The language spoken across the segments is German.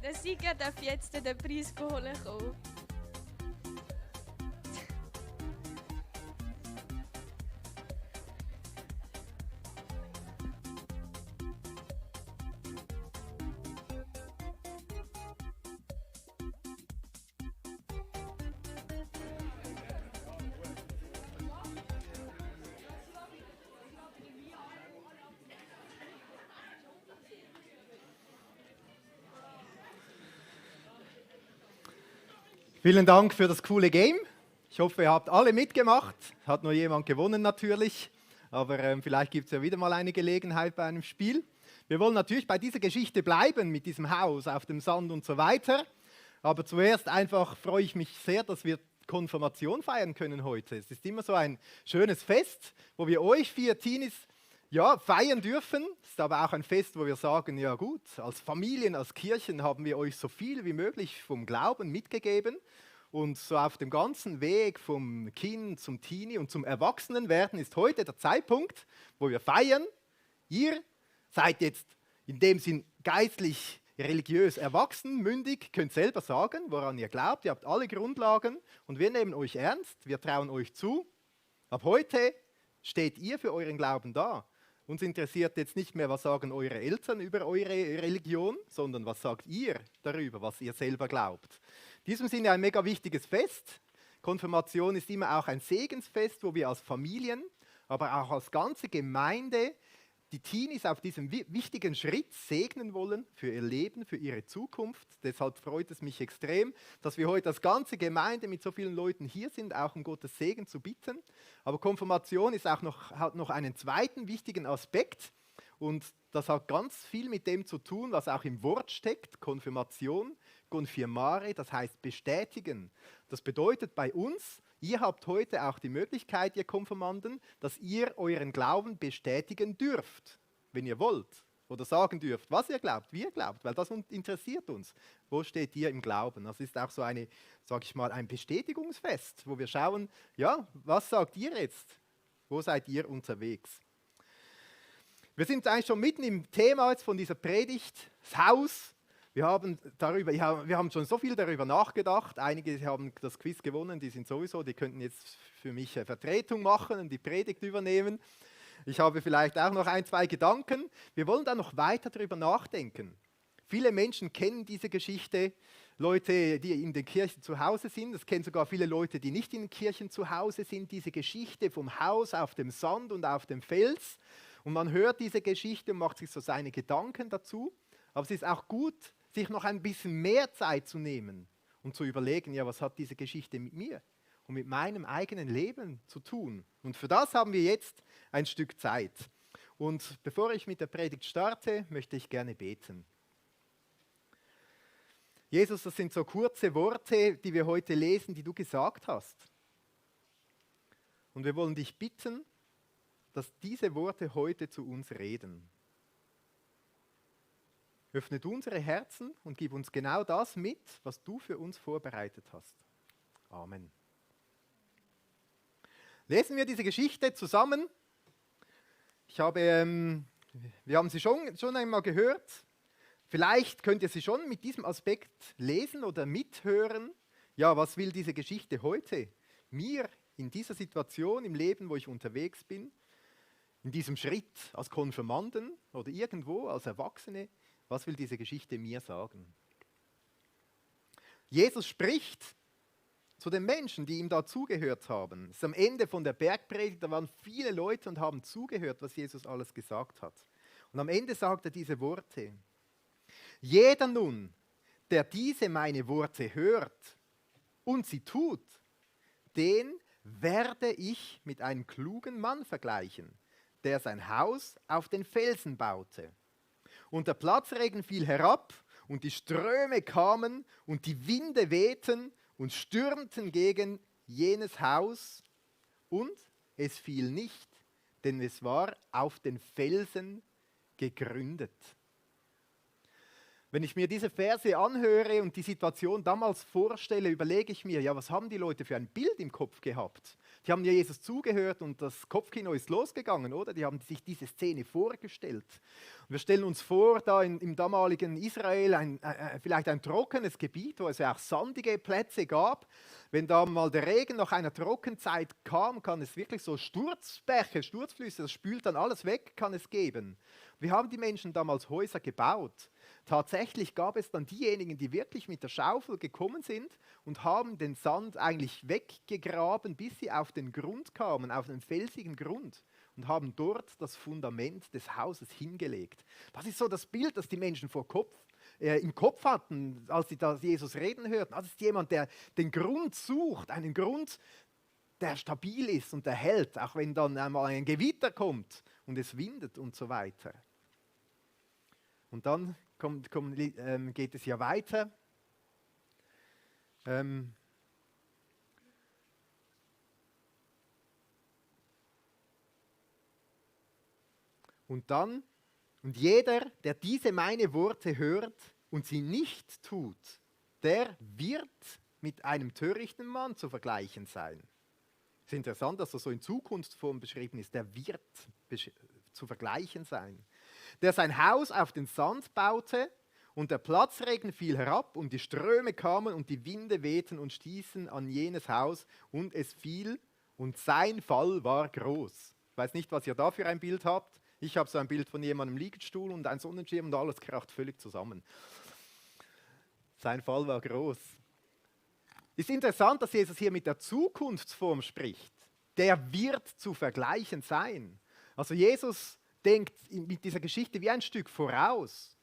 Der Sieger darf jetzt den Preis holen kommen. Vielen Dank für das coole Game. Ich hoffe, ihr habt alle mitgemacht. Hat nur jemand gewonnen natürlich, aber vielleicht gibt es ja wieder mal eine Gelegenheit bei einem Spiel. Wir wollen natürlich bei dieser Geschichte bleiben, mit diesem Haus auf dem Sand und so weiter. Aber zuerst einfach freue ich mich sehr, dass wir Konfirmation feiern können heute. Es ist immer so ein schönes Fest, wo wir euch 4 Teenies feiern dürfen. Es ist aber auch ein Fest, wo wir sagen, ja gut, als Familien, als Kirchen haben wir euch so viel wie möglich vom Glauben mitgegeben. Und so auf dem ganzen Weg vom Kind zum Teenie und zum Erwachsenenwerden ist heute der Zeitpunkt, wo wir feiern. Ihr seid jetzt in dem Sinn geistlich, religiös erwachsen, mündig, könnt selber sagen, woran ihr glaubt. Ihr habt alle Grundlagen und wir nehmen euch ernst, wir trauen euch zu. Ab heute steht ihr für euren Glauben da. Uns interessiert jetzt nicht mehr, was sagen eure Eltern über eure Religion, sondern was sagt ihr darüber, was ihr selber glaubt. In diesem Sinne ein mega wichtiges Fest. Konfirmation ist immer auch ein Segensfest, wo wir als Familien, aber auch als ganze Gemeinde die Teenies auf diesem wichtigen Schritt segnen wollen für ihr Leben, für ihre Zukunft. Deshalb freut es mich extrem, dass wir heute als ganze Gemeinde mit so vielen Leuten hier sind, auch um Gottes Segen zu bitten. Aber Konfirmation hat noch einen zweiten wichtigen Aspekt und das hat ganz viel mit dem zu tun, was auch im Wort steckt, Konfirmation, confirmare, das heißt bestätigen. Das bedeutet bei uns, ihr habt heute auch die Möglichkeit, ihr Konfirmanden, dass ihr euren Glauben bestätigen dürft, wenn ihr wollt. Oder sagen dürft, was ihr glaubt, wie ihr glaubt, weil das interessiert uns. Wo steht ihr im Glauben? Das ist auch so eine, sage ich mal, ein Bestätigungsfest, wo wir schauen, ja, was sagt ihr jetzt? Wo seid ihr unterwegs? Wir sind eigentlich schon mitten im Thema jetzt von dieser Predigt, das Haus. Wir haben schon so viel darüber nachgedacht. Einige haben das Quiz gewonnen, die könnten jetzt für mich Vertretung machen und die Predigt übernehmen. Ich habe vielleicht auch noch 1, 2 Gedanken. Wir wollen da noch weiter darüber nachdenken. Viele Menschen kennen diese Geschichte. Leute, die in den Kirchen zu Hause sind, das kennen sogar viele Leute, die nicht in den Kirchen zu Hause sind, diese Geschichte vom Haus auf dem Sand und auf dem Fels. Und man hört diese Geschichte und macht sich so seine Gedanken dazu. Aber es ist auch gut, sich noch ein bisschen mehr Zeit zu nehmen und zu überlegen, ja, was hat diese Geschichte mit mir und mit meinem eigenen Leben zu tun? Und für das haben wir jetzt ein Stück Zeit. Und bevor ich mit der Predigt starte, möchte ich gerne beten. Jesus, das sind so kurze Worte, die wir heute lesen, die du gesagt hast. Und wir wollen dich bitten, dass diese Worte heute zu uns reden. Öffne unsere Herzen und gib uns genau das mit, was du für uns vorbereitet hast. Amen. Lesen wir diese Geschichte zusammen. Wir haben sie schon einmal gehört. Vielleicht könnt ihr sie schon mit diesem Aspekt lesen oder mithören. Ja, was will diese Geschichte heute mir in dieser Situation im Leben, wo ich unterwegs bin, in diesem Schritt als Konfirmanden oder irgendwo als Erwachsene, was will diese Geschichte mir sagen? Jesus spricht zu den Menschen, die ihm da zugehört haben. Es ist am Ende von der Bergpredigt, da waren viele Leute und haben zugehört, was Jesus alles gesagt hat. Und am Ende sagt er diese Worte. Jeder nun, der diese meine Worte hört und sie tut, den werde ich mit einem klugen Mann vergleichen, der sein Haus auf den Felsen baute. Und der Platzregen fiel herab und die Ströme kamen und die Winde wehten und stürmten gegen jenes Haus und es fiel nicht, denn es war auf den Felsen gegründet. Wenn ich mir diese Verse anhöre und die Situation damals vorstelle, überlege ich mir, ja, was haben die Leute für ein Bild im Kopf gehabt? Die haben ja Jesus zugehört und das Kopfkino ist losgegangen, oder? Die haben sich diese Szene vorgestellt. Und wir stellen uns vor, da im damaligen Israel vielleicht ein trockenes Gebiet, wo es ja auch sandige Plätze gab. Wenn da mal der Regen nach einer Trockenzeit kam, kann es wirklich so Sturzbäche, Sturzflüsse, das spült dann alles weg, kann es geben. Wie haben die Menschen damals Häuser gebaut? Tatsächlich gab es dann diejenigen, die wirklich mit der Schaufel gekommen sind und haben den Sand eigentlich weggegraben, bis sie auf den Grund kamen, auf den felsigen Grund und haben dort das Fundament des Hauses hingelegt. Das ist so das Bild, das die Menschen im Kopf hatten, als sie da Jesus reden hörten. Das ist jemand, der den Grund sucht, einen Grund, der stabil ist und der hält, auch wenn dann einmal ein Gewitter kommt und es windet und so weiter. Und dann geht es ja weiter. Und jeder, der diese meine Worte hört und sie nicht tut, der wird mit einem törichten Mann zu vergleichen sein. Es ist interessant, dass das so in Zukunftsform beschrieben ist. Der wird zu vergleichen sein. Der sein Haus auf den Sand baute und der Platzregen fiel herab und die Ströme kamen und die Winde wehten und stießen an jenes Haus und es fiel und sein Fall war groß. Ich weiß nicht, was ihr da für ein Bild habt. Ich habe so ein Bild von jemandem im Liegestuhl und ein Sonnenschirm und alles kracht völlig zusammen. Sein Fall war groß. Es ist interessant, dass Jesus hier mit der Zukunftsform spricht. Der wird zu vergleichen sein. Also Jesus denkt mit dieser Geschichte wie ein Stück voraus.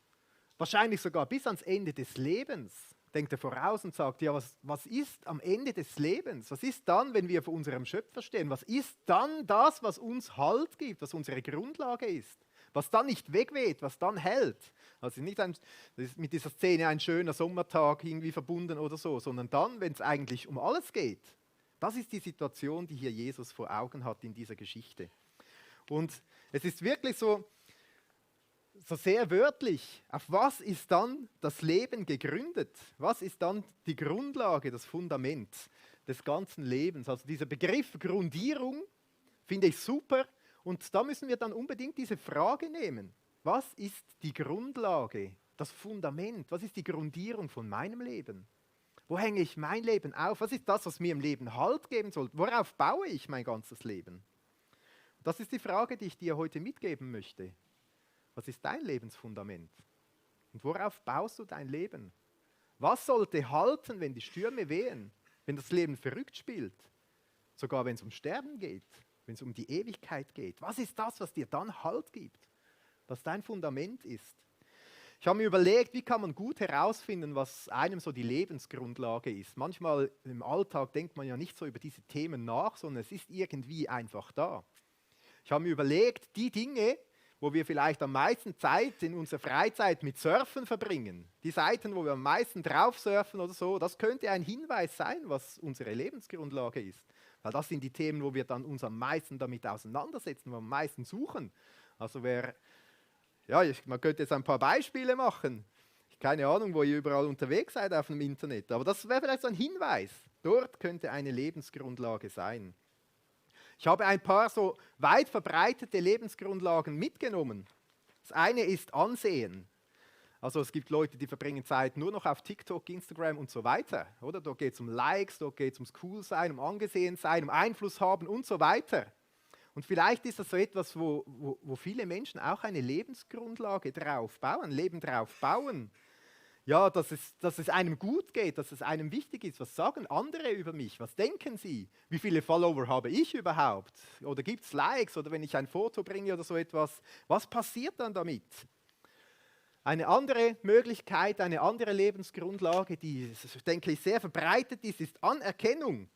Wahrscheinlich sogar bis ans Ende des Lebens denkt er voraus und sagt, ja, was ist am Ende des Lebens? Was ist dann, wenn wir vor unserem Schöpfer stehen? Was ist dann das, was uns Halt gibt, was unsere Grundlage ist? Was dann nicht wegweht, was dann hält? Also nicht das ist mit dieser Szene ein schöner Sommertag irgendwie verbunden oder so, sondern dann, wenn es eigentlich um alles geht. Das ist die Situation, die hier Jesus vor Augen hat in dieser Geschichte. Und es ist wirklich so sehr wörtlich. Auf was ist dann das Leben gegründet? Was ist dann die Grundlage, das Fundament des ganzen Lebens? Also dieser Begriff Grundierung finde ich super. Und da müssen wir dann unbedingt diese Frage nehmen. Was ist die Grundlage, das Fundament? Was ist die Grundierung von meinem Leben? Wo hänge ich mein Leben auf? Was ist das, was mir im Leben Halt geben soll? Worauf baue ich mein ganzes Leben? Das ist die Frage, die ich dir heute mitgeben möchte. Was ist dein Lebensfundament? Und worauf baust du dein Leben? Was sollte halten, wenn die Stürme wehen? Wenn das Leben verrückt spielt? Sogar wenn es um Sterben geht? Wenn es um die Ewigkeit geht? Was ist das, was dir dann Halt gibt? Was dein Fundament ist? Ich habe mir überlegt, wie kann man gut herausfinden, was einem so die Lebensgrundlage ist. Manchmal im Alltag denkt man ja nicht so über diese Themen nach, sondern es ist irgendwie einfach da. Ich habe mir überlegt, die Dinge, wo wir vielleicht am meisten Zeit in unserer Freizeit mit Surfen verbringen, die Seiten, wo wir am meisten drauf surfen oder so, das könnte ein Hinweis sein, was unsere Lebensgrundlage ist. Weil das sind die Themen, wo wir dann uns am meisten damit auseinandersetzen, wo wir am meisten suchen. Also man könnte jetzt ein paar Beispiele machen. Keine Ahnung, wo ihr überall unterwegs seid auf dem Internet, aber das wäre vielleicht so ein Hinweis. Dort könnte eine Lebensgrundlage sein. Ich habe ein paar so weit verbreitete Lebensgrundlagen mitgenommen. Das eine ist Ansehen. Also es gibt Leute, die verbringen Zeit nur noch auf TikTok, Instagram und so weiter. Oder? Da geht es um Likes, da geht es ums Coolsein, um Angesehensein, um Einfluss haben und so weiter. Und vielleicht ist das so etwas, wo viele Menschen auch eine Lebensgrundlage drauf bauen, ein Leben drauf bauen. Ja, dass es einem gut geht, dass es einem wichtig ist. Was sagen andere über mich? Was denken sie? Wie viele Follower habe ich überhaupt? Oder gibt es Likes? Oder wenn ich ein Foto bringe oder so etwas, was passiert dann damit? Eine andere Möglichkeit, eine andere Lebensgrundlage, die, denke ich, sehr verbreitet ist Anerkennung.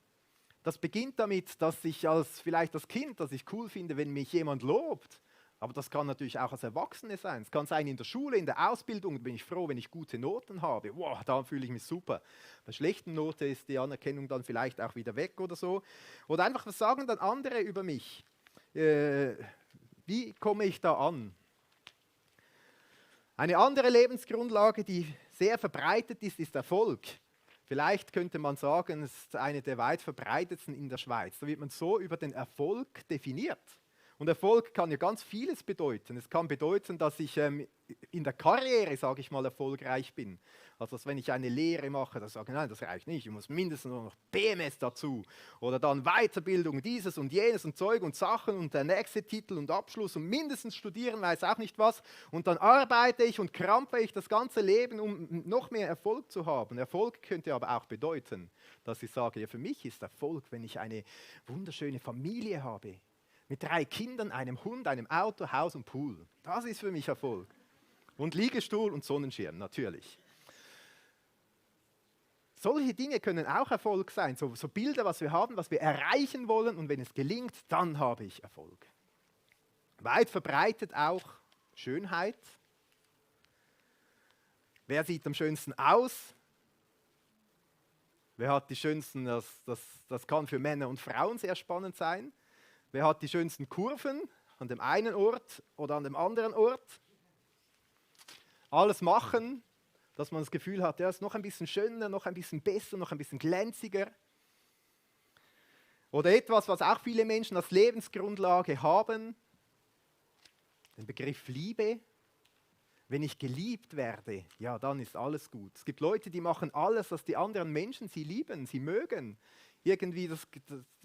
Das beginnt damit, dass ich vielleicht als Kind, dass ich cool finde, wenn mich jemand lobt. Aber das kann natürlich auch als Erwachsene sein. Es kann sein in der Schule, in der Ausbildung, bin ich froh, wenn ich gute Noten habe. Wow, da fühle ich mich super. Bei schlechten Noten ist die Anerkennung dann vielleicht auch wieder weg oder so. Oder einfach, was sagen dann andere über mich? Wie komme ich da an? Eine andere Lebensgrundlage, die sehr verbreitet ist Erfolg. Vielleicht könnte man sagen, es ist eine der weit verbreitetsten in der Schweiz. Da wird man so über den Erfolg definiert. Und Erfolg kann ja ganz vieles bedeuten. Es kann bedeuten, dass ich in der Karriere, sage ich mal, erfolgreich bin. Also dass wenn ich eine Lehre mache, dass ich sage, nein, das reicht nicht, ich muss mindestens noch BMS dazu. Oder dann Weiterbildung, dieses und jenes und Zeug und Sachen und der nächste Titel und Abschluss und mindestens studieren, weiß auch nicht was. Und dann arbeite ich und krampfe ich das ganze Leben, um noch mehr Erfolg zu haben. Erfolg könnte aber auch bedeuten, dass ich sage, ja, für mich ist Erfolg, wenn ich eine wunderschöne Familie habe. Mit 3 Kindern, einem Hund, einem Auto, Haus und Pool. Das ist für mich Erfolg. Und Liegestuhl und Sonnenschirm, natürlich. Solche Dinge können auch Erfolg sein. So Bilder, was wir haben, was wir erreichen wollen. Und wenn es gelingt, dann habe ich Erfolg. Weit verbreitet auch Schönheit. Wer sieht am schönsten aus? Wer hat die schönsten, das kann für Männer und Frauen sehr spannend sein. Wer hat die schönsten Kurven an dem einen Ort oder an dem anderen Ort? Alles machen, dass man das Gefühl hat, ja, ist noch ein bisschen schöner, noch ein bisschen besser, noch ein bisschen glänziger. Oder etwas, was auch viele Menschen als Lebensgrundlage haben, den Begriff Liebe. Wenn ich geliebt werde, ja, dann ist alles gut. Es gibt Leute, die machen alles, dass die anderen Menschen sie lieben, sie mögen. Irgendwie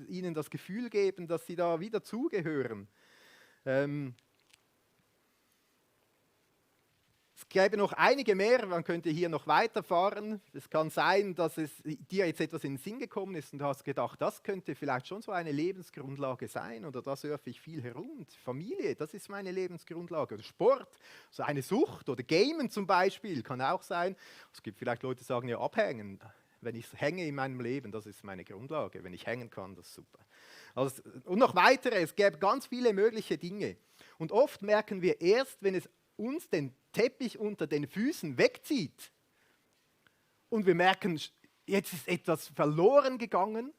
ihnen das Gefühl geben, dass sie da wieder zugehören. Es gäbe noch einige mehr, man könnte hier noch weiterfahren. Es kann sein, dass es dir jetzt etwas in den Sinn gekommen ist und du hast gedacht, das könnte vielleicht schon so eine Lebensgrundlage sein oder da surfe ich viel herum. Und Familie, das ist meine Lebensgrundlage. Oder Sport, so eine Sucht oder Gamen zum Beispiel, kann auch sein. Es gibt vielleicht Leute, die sagen, ja, abhängen. Wenn ich hänge in meinem Leben, das ist meine Grundlage. Wenn ich hängen kann, das ist super. Also, und noch weitere, es gäbe ganz viele mögliche Dinge. Und oft merken wir erst, wenn es uns den Teppich unter den Füßen wegzieht und wir merken, jetzt ist etwas verloren gegangen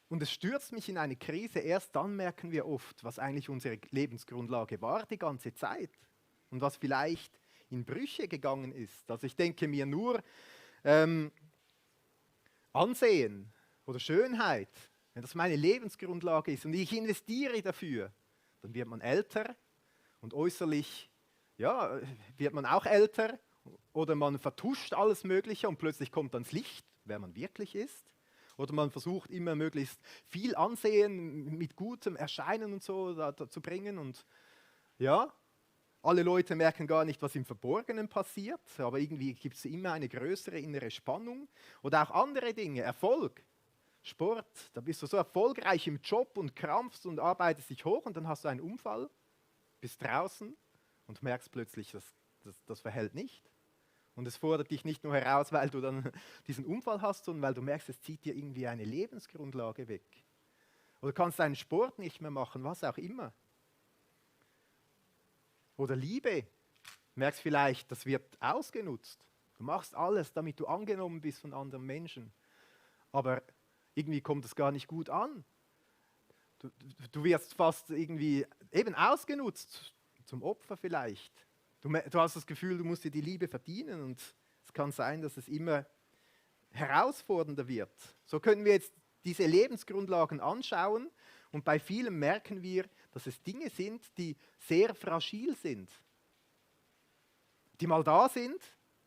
und es stürzt mich in eine Krise, erst dann merken wir oft, was eigentlich unsere Lebensgrundlage war die ganze Zeit und was vielleicht in Brüche gegangen ist. Also ich denke mir nur, Ansehen oder Schönheit, wenn das meine Lebensgrundlage ist und ich investiere dafür, dann wird man älter und äußerlich ja, wird man auch älter oder man vertuscht alles Mögliche und plötzlich kommt ans Licht, wer man wirklich ist. Oder man versucht immer möglichst viel Ansehen mit gutem Erscheinen und so da zu bringen und ja, alle Leute merken gar nicht, was im Verborgenen passiert, aber irgendwie gibt es immer eine größere innere Spannung. Oder auch andere Dinge, Erfolg, Sport, da bist du so erfolgreich im Job und krampfst und arbeitest dich hoch und dann hast du einen Unfall, bist draußen und merkst plötzlich, das verhält nicht. Und es fordert dich nicht nur heraus, weil du dann diesen Unfall hast, sondern weil du merkst, es zieht dir irgendwie eine Lebensgrundlage weg. Oder du kannst deinen Sport nicht mehr machen, was auch immer. Oder Liebe. Du merkst vielleicht, das wird ausgenutzt. Du machst alles, damit du angenommen bist von anderen Menschen. Aber irgendwie kommt es gar nicht gut an. Du wirst fast irgendwie eben ausgenutzt, zum Opfer vielleicht. Du hast das Gefühl, du musst dir die Liebe verdienen und es kann sein, dass es immer herausfordernder wird. So können wir jetzt diese Lebensgrundlagen anschauen und bei vielen merken wir, dass es Dinge sind, die sehr fragil sind. Die mal da sind,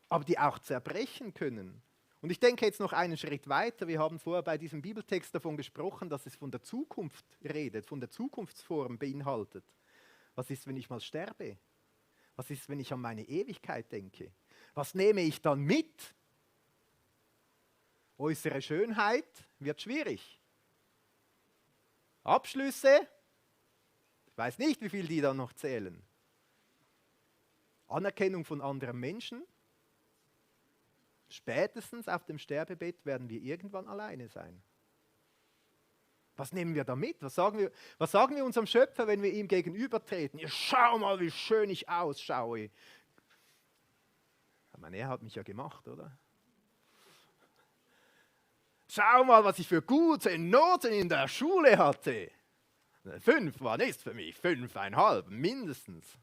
aber die auch zerbrechen können. Und ich denke jetzt noch einen Schritt weiter. Wir haben vorher bei diesem Bibeltext davon gesprochen, dass es von der Zukunft redet, von der Zukunftsform beinhaltet. Was ist, wenn ich mal sterbe? Was ist, wenn ich an meine Ewigkeit denke? Was nehme ich dann mit? Äußere Schönheit wird schwierig. Abschlüsse, ich weiß nicht, wie viel die dann noch zählen. Anerkennung von anderen Menschen. Spätestens auf dem Sterbebett werden wir irgendwann alleine sein. Was nehmen wir da mit? Was sagen wir unserem Schöpfer, wenn wir ihm gegenübertreten? Ja, schau mal, wie schön ich ausschaue. Ich meine, er hat mich ja gemacht, oder? Schau mal, was ich für gute Noten in der Schule hatte. 5 war nichts für mich, 5,5 mindestens.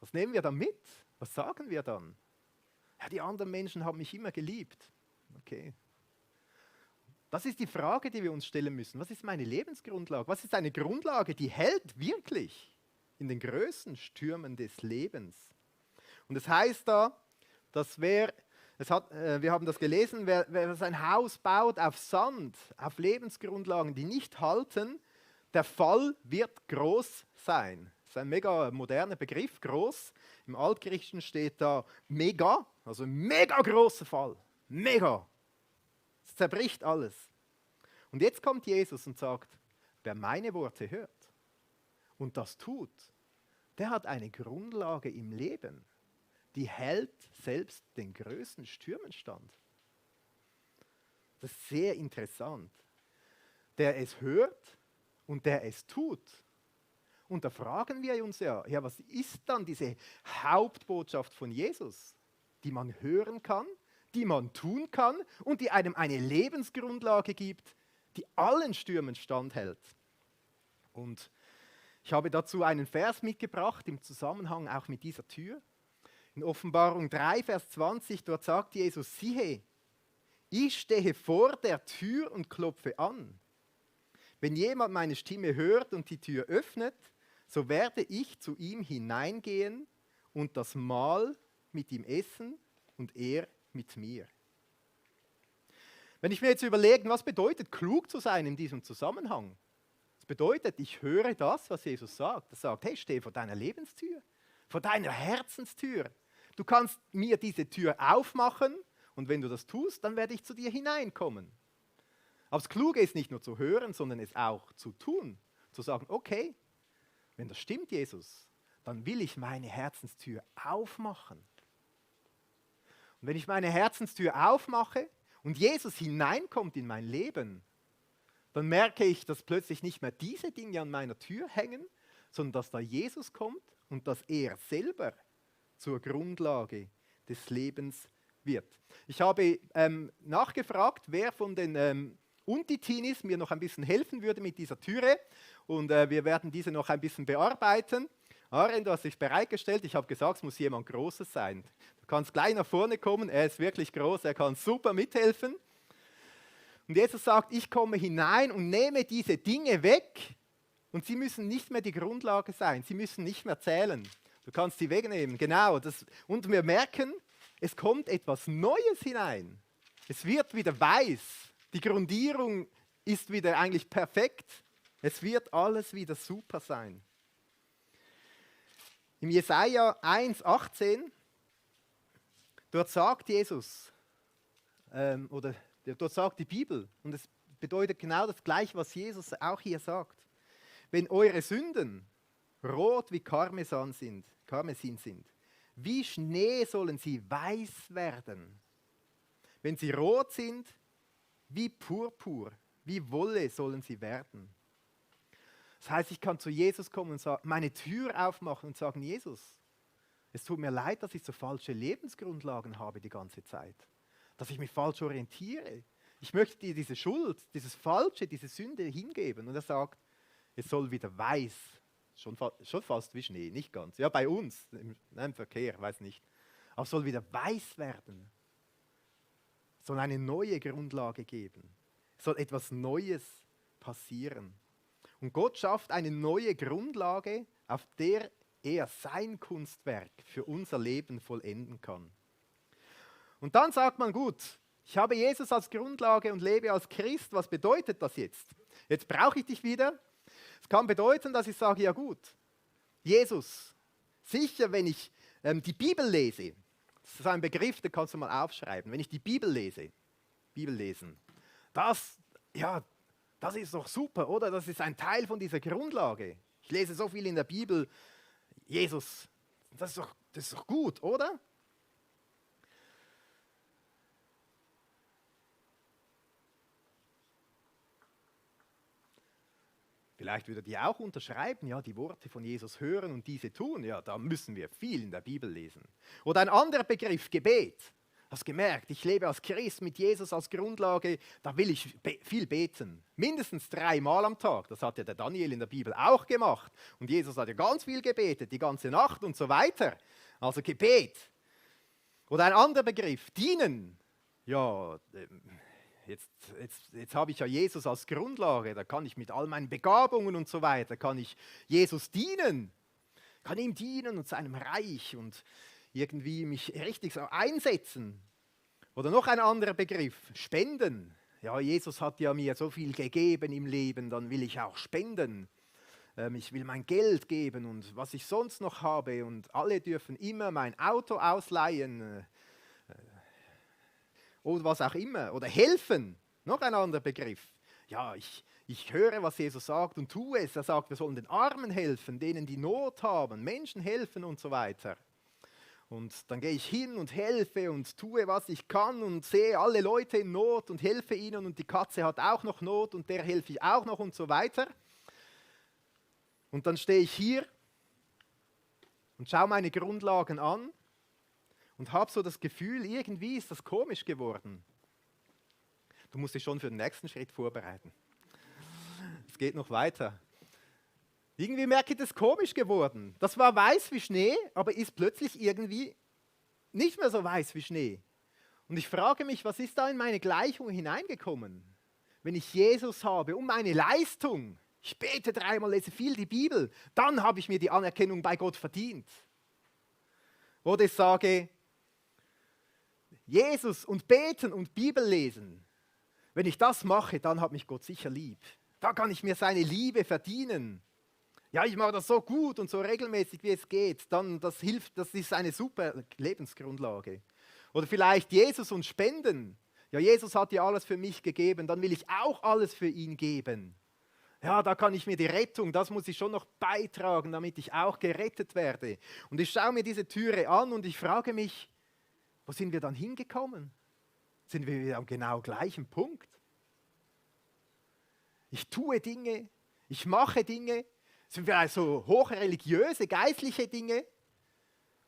Was nehmen wir da mit? Was sagen wir dann? Ja, die anderen Menschen haben mich immer geliebt. Okay. Das ist die Frage, die wir uns stellen müssen. Was ist meine Lebensgrundlage? Was ist eine Grundlage, die hält wirklich in den größten Stürmen des Lebens? Und es heißt da, dass wir haben das gelesen, wer sein Haus baut auf Sand, auf Lebensgrundlagen, die nicht halten, der Fall wird groß sein. Das ist ein mega moderner Begriff, groß. Im Altgriechischen steht da mega, also mega großer Fall. Mega. Es zerbricht alles. Und jetzt kommt Jesus und sagt, wer meine Worte hört und das tut, der hat eine Grundlage im Leben, die hält selbst den größten Stürmen stand. Das ist sehr interessant. Der es hört und der es tut. Und da fragen wir uns ja, was ist dann diese Hauptbotschaft von Jesus, die man hören kann, die man tun kann und die einem eine Lebensgrundlage gibt, die allen Stürmen standhält. Und ich habe dazu einen Vers mitgebracht im Zusammenhang auch mit dieser Tür. In Offenbarung 3, Vers 20, dort sagt Jesus, siehe, ich stehe vor der Tür und klopfe an. Wenn jemand meine Stimme hört und die Tür öffnet, so werde ich zu ihm hineingehen und das Mahl mit ihm essen und er mit mir. Wenn ich mir jetzt überlege, was bedeutet klug zu sein in diesem Zusammenhang? Das bedeutet, ich höre das, was Jesus sagt. Er sagt, hey, steh vor deiner Lebenstür, vor deiner Herzenstür. Du kannst mir diese Tür aufmachen und wenn du das tust, dann werde ich zu dir hineinkommen. Aber das Kluge ist nicht nur zu hören, sondern es auch zu tun. Zu sagen, okay, wenn das stimmt, Jesus, dann will ich meine Herzenstür aufmachen. Und wenn ich meine Herzenstür aufmache und Jesus hineinkommt in mein Leben, dann merke ich, dass plötzlich nicht mehr diese Dinge an meiner Tür hängen, sondern dass da Jesus kommt und dass er selber zur Grundlage des Lebens wird. Ich habe nachgefragt, wer von den Unti-Teenies mir noch ein bisschen helfen würde mit dieser Türe und wir werden diese noch ein bisschen bearbeiten. Aaron, du hast dich bereitgestellt. Ich habe gesagt, es muss jemand Großes sein. Du kannst gleich nach vorne kommen. Er ist wirklich groß. Er kann super mithelfen. Und Jesus sagt, ich komme hinein und nehme diese Dinge weg. Und sie müssen nicht mehr die Grundlage sein. Sie müssen nicht mehr zählen. Du kannst sie wegnehmen. Genau. Und wir merken, es kommt etwas Neues hinein. Es wird wieder weiß. Die Grundierung ist wieder eigentlich perfekt. Es wird alles wieder super sein. Im Jesaja 1,18, dort sagt Jesus, dort sagt die Bibel, und es bedeutet genau das Gleiche, was Jesus auch hier sagt. Wenn eure Sünden rot wie Karmesin sind, wie Schnee sollen sie weiß werden. Wenn sie rot sind, wie Purpur, wie Wolle sollen sie werden. Das heißt, ich kann zu Jesus kommen und meine Tür aufmachen und sagen, Jesus, es tut mir leid, dass ich so falsche Lebensgrundlagen habe die ganze Zeit. Dass ich mich falsch orientiere. Ich möchte dir diese Schuld, dieses Falsche, diese Sünde hingeben. Und er sagt, es soll wieder weiß, schon fast wie Schnee, nicht ganz. Ja, bei uns, im Verkehr, weiß nicht. Aber es soll wieder weiß werden. Es soll eine neue Grundlage geben. Es soll etwas Neues passieren. Und Gott schafft eine neue Grundlage, auf der er sein Kunstwerk für unser Leben vollenden kann. Und dann sagt man, gut, ich habe Jesus als Grundlage und lebe als Christ. Was bedeutet das jetzt? Jetzt brauche ich dich wieder. Es kann bedeuten, dass ich sage, ja gut, Jesus, sicher, wenn ich die Bibel lese, das ist ein Begriff, den kannst du mal aufschreiben, wenn ich die Bibel lese, Bibel lesen, das ist doch super, oder? Das ist ein Teil von dieser Grundlage. Ich lese so viel in der Bibel. Jesus, das ist doch gut, oder? Vielleicht würdet ihr auch unterschreiben, ja, die Worte von Jesus hören und diese tun. Ja, da müssen wir viel in der Bibel lesen. Oder ein anderer Begriff, Gebet. Hast gemerkt, ich lebe als Christ mit Jesus als Grundlage, da will ich viel beten. Mindestens 3 Mal am Tag. Das hat ja der Daniel in der Bibel auch gemacht. Und Jesus hat ja ganz viel gebetet, die ganze Nacht und so weiter. Also Gebet. Oder ein anderer Begriff, dienen. Ja, jetzt habe ich ja Jesus als Grundlage, da kann ich mit all meinen Begabungen und so weiter, kann ich Jesus dienen, kann ihm dienen und seinem Reich und irgendwie mich richtig so einsetzen. Oder noch ein anderer Begriff, Spenden. Ja, Jesus hat ja mir so viel gegeben im Leben, dann will ich auch spenden. Ich will mein Geld geben und was ich sonst noch habe und alle dürfen immer mein Auto ausleihen oder was auch immer. Oder helfen, noch ein anderer Begriff. Ja, ich höre, was Jesus sagt und tue es. Er sagt, wir sollen den Armen helfen, denen die Not haben, Menschen helfen und so weiter. Und dann gehe ich hin und helfe und tue, was ich kann und sehe alle Leute in Not und helfe ihnen und die Katze hat auch noch Not und der helfe ich auch noch und so weiter. Und dann stehe ich hier und schaue meine Grundlagen an und habe so das Gefühl, irgendwie ist das komisch geworden. Du musst dich schon für den nächsten Schritt vorbereiten. Es geht noch weiter. Irgendwie merke ich, das ist komisch geworden. Das war weiß wie Schnee, aber ist plötzlich irgendwie nicht mehr so weiß wie Schnee. Und ich frage mich, was ist da in meine Gleichung hineingekommen? Wenn ich Jesus habe und meine Leistung, ich bete 3-mal, lese viel die Bibel, dann habe ich mir die Anerkennung bei Gott verdient. Oder ich sage, Jesus und beten und Bibel lesen, wenn ich das mache, dann hat mich Gott sicher lieb. Da kann ich mir seine Liebe verdienen. Ja, ich mache das so gut und so regelmäßig, wie es geht. Dann, das hilft, das ist eine super Lebensgrundlage. Oder vielleicht Jesus und Spenden. Ja, Jesus hat ja alles für mich gegeben, dann will ich auch alles für ihn geben. Ja, da kann ich mir die Rettung, das muss ich schon noch beitragen, damit ich auch gerettet werde. Und ich schaue mir diese Türe an und ich frage mich, wo sind wir dann hingekommen? Sind wir wieder am genau gleichen Punkt? Ich tue Dinge, ich mache Dinge, sind wir also hochreligiöse, geistliche Dinge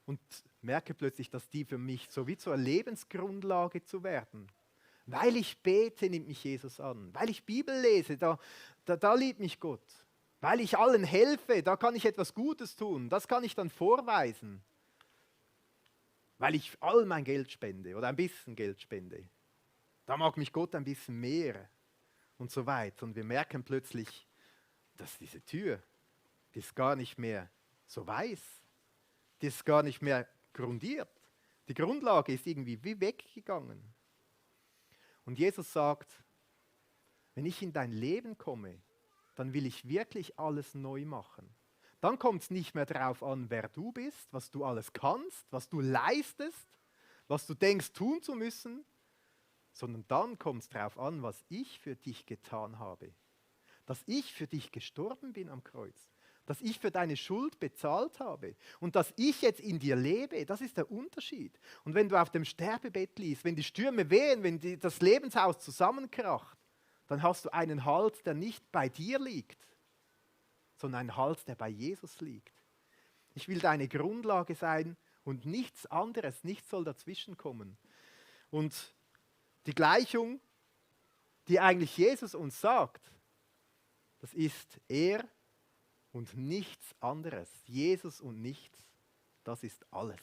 und merke plötzlich, dass die für mich so wie zur Lebensgrundlage zu werden. Weil ich bete, nimmt mich Jesus an. Weil ich Bibel lese, da liebt mich Gott. Weil ich allen helfe, da kann ich etwas Gutes tun. Das kann ich dann vorweisen. Weil ich all mein Geld spende oder ein bisschen Geld spende. Da mag mich Gott ein bisschen mehr und so weiter. Und wir merken plötzlich, dass diese Tür, die ist gar nicht mehr so weiß. Die ist gar nicht mehr grundiert. Die Grundlage ist irgendwie wie weggegangen. Und Jesus sagt, wenn ich in dein Leben komme, dann will ich wirklich alles neu machen. Dann kommt es nicht mehr darauf an, wer du bist, was du alles kannst, was du leistest, was du denkst tun zu müssen, sondern dann kommt es darauf an, was ich für dich getan habe. Dass ich für dich gestorben bin am Kreuz. Dass ich für deine Schuld bezahlt habe und dass ich jetzt in dir lebe, das ist der Unterschied. Und wenn du auf dem Sterbebett liegst, wenn die Stürme wehen, wenn das Lebenshaus zusammenkracht, dann hast du einen Halt, der nicht bei dir liegt, sondern einen Halt, der bei Jesus liegt. Ich will deine Grundlage sein und nichts anderes, nichts soll dazwischen kommen. Und die Gleichung, die eigentlich Jesus uns sagt, das ist er und nichts anderes. Jesus und nichts, das ist alles.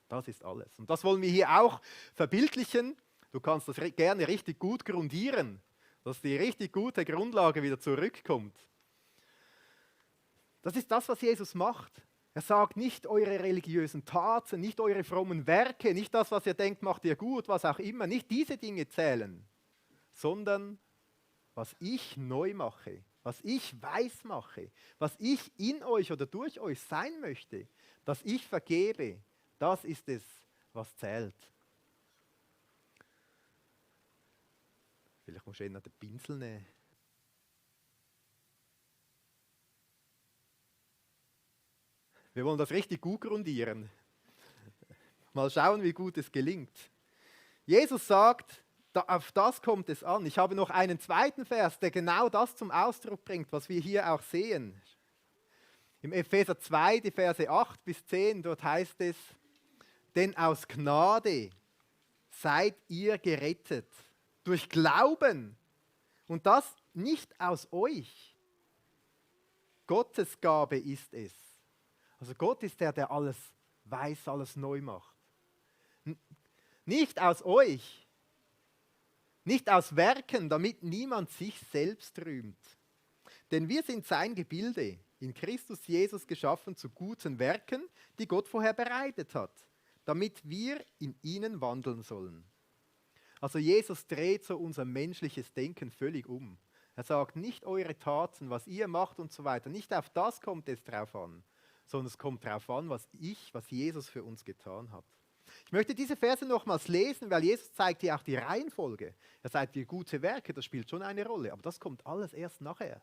Das ist alles. Und das wollen wir hier auch verbildlichen. Du kannst das gerne richtig gut grundieren, dass die richtig gute Grundlage wieder zurückkommt. Das ist das, was Jesus macht. Er sagt nicht eure religiösen Taten, nicht eure frommen Werke, nicht das, was ihr denkt, macht ihr gut, was auch immer. Nicht diese Dinge zählen, sondern was ich neu mache, was ich weiß mache, was ich in euch oder durch euch sein möchte, dass ich vergebe, das ist es, was zählt. Vielleicht muss ich noch den Pinsel nehmen. Wir wollen das richtig gut grundieren. Mal schauen, wie gut es gelingt. Jesus sagt, auf das kommt es an. Ich habe noch einen zweiten Vers, der genau das zum Ausdruck bringt, was wir hier auch sehen. Im Epheser 2, die Verse 8 bis 10, dort heißt es, denn aus Gnade seid ihr gerettet, durch Glauben. Und das nicht aus euch. Gottes Gabe ist es. Also Gott ist der, der alles weiß, alles neu macht. Nicht aus euch, nicht aus Werken, damit niemand sich selbst rühmt. Denn wir sind sein Gebilde, in Christus Jesus geschaffen zu guten Werken, die Gott vorher bereitet hat, damit wir in ihnen wandeln sollen. Also Jesus dreht so unser menschliches Denken völlig um. Er sagt, nicht eure Taten, was ihr macht und so weiter, nicht auf das kommt es drauf an, sondern es kommt darauf an, was Jesus für uns getan hat. Ich möchte diese Verse nochmals lesen, weil Jesus zeigt hier auch die Reihenfolge. Er sagt, die gute Werke, das spielt schon eine Rolle, aber das kommt alles erst nachher.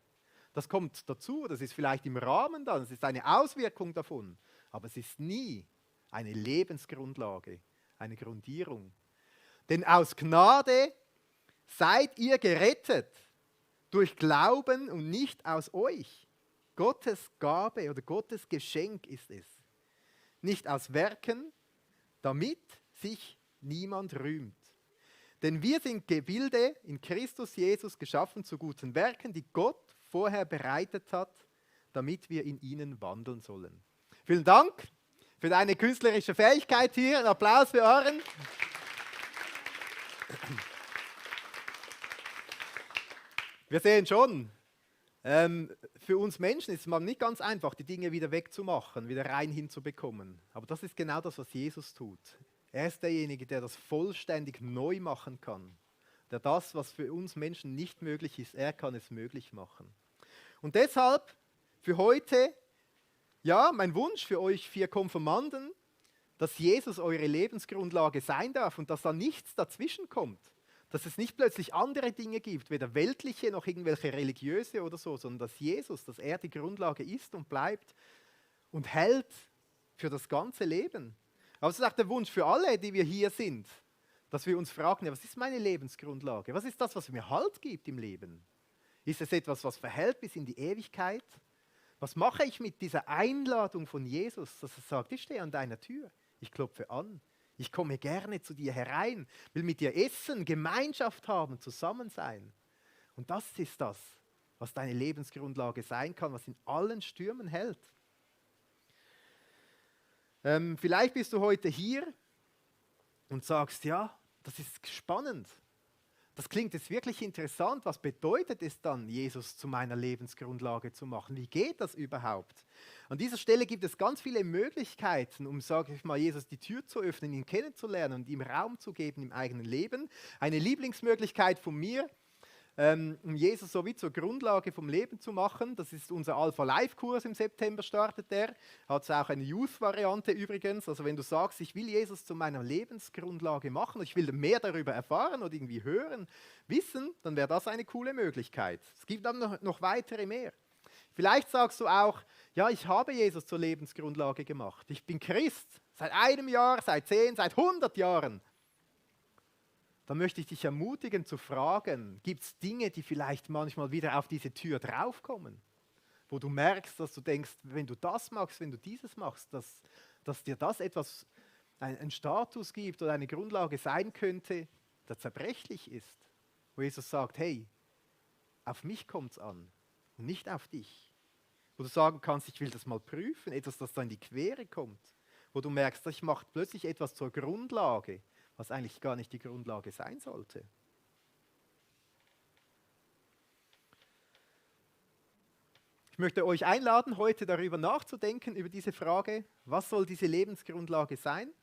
Das kommt dazu, das ist vielleicht im Rahmen dann, es ist eine Auswirkung davon, aber es ist nie eine Lebensgrundlage, eine Grundierung. Denn aus Gnade seid ihr gerettet, durch Glauben und nicht aus euch. Gottes Gabe oder Gottes Geschenk ist es. Nicht aus Werken, damit sich niemand rühmt. Denn wir sind Gebilde in Christus Jesus geschaffen zu guten Werken, die Gott vorher bereitet hat, damit wir in ihnen wandeln sollen. Vielen Dank für deine künstlerische Fähigkeit hier. Ein Applaus für Aaron. Wir sehen schon, für uns Menschen ist es mal nicht ganz einfach, die Dinge wieder wegzumachen, wieder rein hinzubekommen. Aber das ist genau das, was Jesus tut. Er ist derjenige, der das vollständig neu machen kann. Der das, was für uns Menschen nicht möglich ist, er kann es möglich machen. Und deshalb für heute, ja, mein Wunsch für euch 4 Konfirmanden, dass Jesus eure Lebensgrundlage sein darf und dass da nichts dazwischen kommt. Dass es nicht plötzlich andere Dinge gibt, weder weltliche noch irgendwelche religiöse oder so, sondern dass Jesus, dass er die Grundlage ist und bleibt und hält für das ganze Leben. Aber es ist auch der Wunsch für alle, die wir hier sind, dass wir uns fragen, ja, was ist meine Lebensgrundlage? Was ist das, was mir Halt gibt im Leben? Ist es etwas, was verhält bis in die Ewigkeit? Was mache ich mit dieser Einladung von Jesus, dass er sagt, ich stehe an deiner Tür, ich klopfe an. Ich komme gerne zu dir herein, will mit dir essen, Gemeinschaft haben, zusammen sein. Und das ist das, was deine Lebensgrundlage sein kann, was in allen Stürmen hält. Vielleicht bist du heute hier und sagst, ja, das ist spannend. Das klingt jetzt wirklich interessant. Was bedeutet es dann, Jesus zu meiner Lebensgrundlage zu machen? Wie geht das überhaupt? An dieser Stelle gibt es ganz viele Möglichkeiten, um, sage ich mal, Jesus die Tür zu öffnen, ihn kennenzulernen und ihm Raum zu geben im eigenen Leben. Eine Lieblingsmöglichkeit von mir, um Jesus so wie zur Grundlage vom Leben zu machen. Das ist unser Alpha-Life-Kurs, im September startet der. Hat es auch eine Youth-Variante übrigens. Also wenn du sagst, ich will Jesus zu meiner Lebensgrundlage machen, ich will mehr darüber erfahren oder irgendwie hören, wissen, dann wäre das eine coole Möglichkeit. Es gibt dann noch weitere mehr. Vielleicht sagst du auch, ja, ich habe Jesus zur Lebensgrundlage gemacht. Ich bin Christ, seit 1 Jahr, seit 10, seit 100 Jahren. Dann möchte ich dich ermutigen zu fragen, gibt es Dinge, die vielleicht manchmal wieder auf diese Tür draufkommen? Wo du merkst, dass du denkst, wenn du das machst, wenn du dieses machst, dass dir das etwas, einen Status gibt oder eine Grundlage sein könnte, der zerbrechlich ist. Wo Jesus sagt, hey, auf mich kommt es an und nicht auf dich. Wo du sagen kannst, ich will das mal prüfen, etwas, das da in die Quere kommt. Wo du merkst, ich mache plötzlich etwas zur Grundlage, was eigentlich gar nicht die Grundlage sein sollte. Ich möchte euch einladen, heute darüber nachzudenken, über diese Frage, was soll diese Lebensgrundlage sein?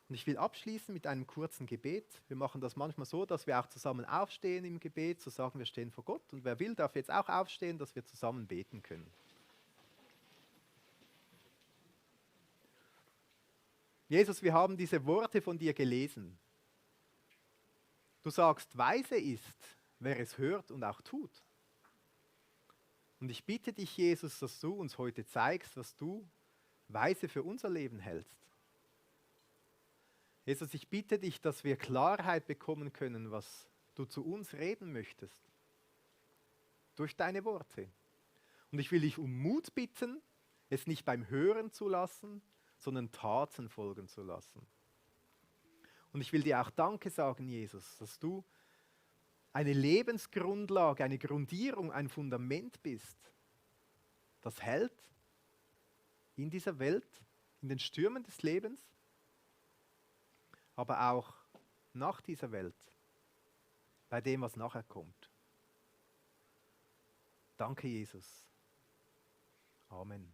Und ich will abschließen mit einem kurzen Gebet. Wir machen das manchmal so, dass wir auch zusammen aufstehen im Gebet, so sagen wir stehen vor Gott. Und wer will, darf jetzt auch aufstehen, dass wir zusammen beten können. Jesus, wir haben diese Worte von dir gelesen. Du sagst, weise ist, wer es hört und auch tut. Und ich bitte dich, Jesus, dass du uns heute zeigst, was du weise für unser Leben hältst. Jesus, ich bitte dich, dass wir Klarheit bekommen können, was du zu uns reden möchtest. Durch deine Worte. Und ich will dich um Mut bitten, es nicht beim Hören zu lassen, sondern Taten folgen zu lassen. Und ich will dir auch Danke sagen, Jesus, dass du eine Lebensgrundlage, eine Grundierung, ein Fundament bist, das hält in dieser Welt, in den Stürmen des Lebens, aber auch nach dieser Welt, bei dem, was nachher kommt. Danke, Jesus. Amen.